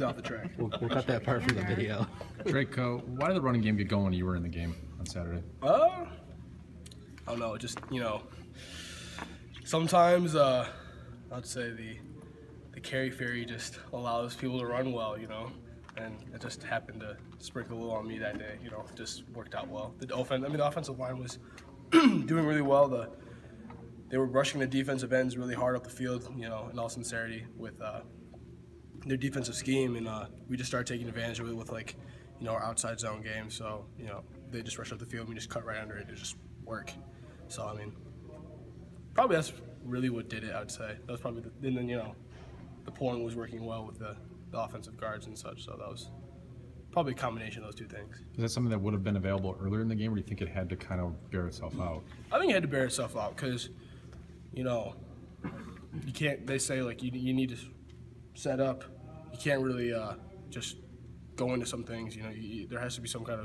off the track. We'll cut that part from the video. Drake, why did the running game get going when you were in the game on Saturday? I don't know. Just sometimes I'd say the carry fairy just allows people to run well, and it just happened to sprinkle a little on me that day. It just worked out well. The offensive line was doing really well. They were rushing the defensive ends really hard up the field, in all sincerity, with their defensive scheme, and we just started taking advantage of it with our outside zone game. So they just rushed up the field, and we just cut right under it to just work. So probably that's really what did it. I'd say that was probably and then the pulling was working well with the offensive guards and such. So that was probably a combination of those two things. Is that something that would have been available earlier in the game, or do you think it had to kind of bear itself out? I think it had to bear itself out because you can't. They say you need to set up. You can't really just go into some things. There has to be some kind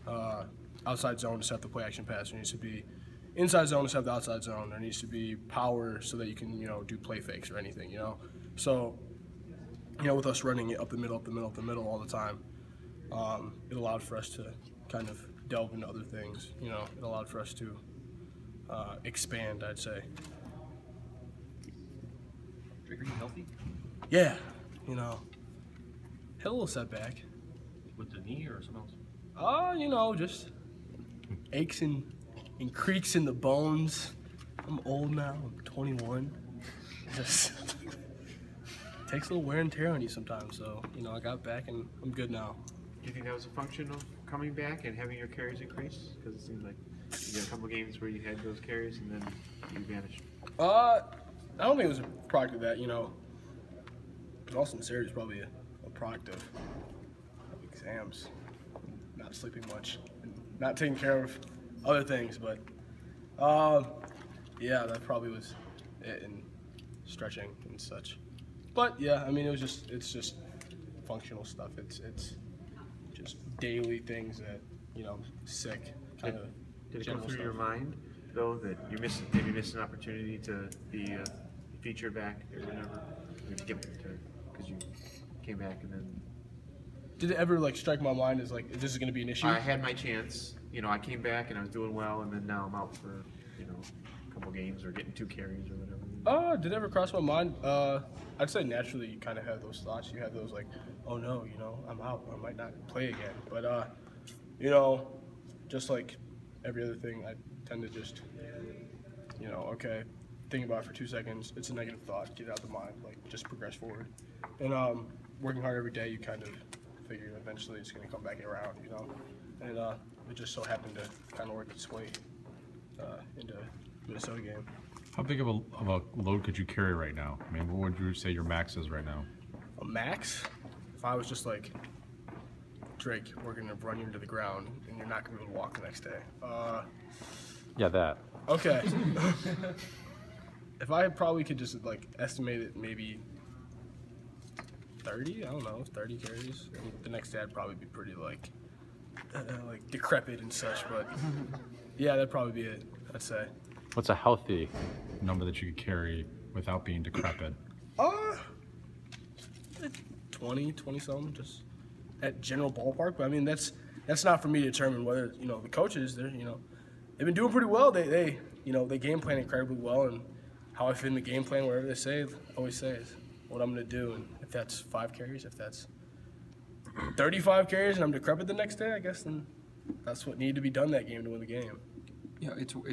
of outside zone to set the play action pass. There needs to be inside zone to set the outside zone. There needs to be power so that you can do play fakes or anything. So with us running it up the middle all the time, it allowed for us to kind of delve into other things. It allowed for us to expand, I'd say. Drake, are you healthy? Yeah, had a little setback. With the knee or something else? Just aches and creaks in the bones. I'm old now. I'm 21. Just takes a little wear and tear on you sometimes. So, I got back and I'm good now. Do you think that was a function of coming back and having your carries increase? Because it seemed like you got a couple games where you had those carries and then you vanished. I don't think it was a product of that. In all sincerity, it's probably a product of exams, not sleeping much, and not taking care of other things. But yeah, that probably was it, and stretching and such. But yeah, it's just functional stuff. It's just daily things that sick kind of. Did it go through your mind though that you maybe missed an opportunity to be a feature back or whatever, because you came back and then? Did it ever strike my mind as this is going to be an issue? I had my chance. I came back and I was doing well, and then now I'm out for a couple games or getting 2 carries or whatever. Did it ever cross my mind? I'd say naturally you kind of have those thoughts. You have those oh no, I'm out. I might not play again. But just like every other thing, I tend to just okay, think about it for 2 seconds. It's a negative thought. Get it out of the mind. Just progress forward. And working hard every day, you kind of figure eventually it's going to come back around, And it just so happened to kind of work its way into Minnesota game. How big of a load could you carry right now? What would you say your max is right now? A max? If I was just Drake, we're going to run you into the ground, and you're not going to be able to walk the next day. Yeah, that. Okay. If I probably could just estimate it, maybe 30. I don't know, 30 carries. And the next day I'd probably be pretty decrepit and such. But yeah, that'd probably be it. I'd say. What's a healthy number that you could carry without being decrepit? 20 something, just at general ballpark. But that's not for me to determine whether the coaches they've been doing pretty well. They game plan incredibly well, and how I fit in the game plan, whatever they say, always say is what I'm going to do. And if that's 5 carries, if that's 35 carries, and I'm decrepit the next day, I guess then that's what needed to be done that game to win the game. Yeah, it's one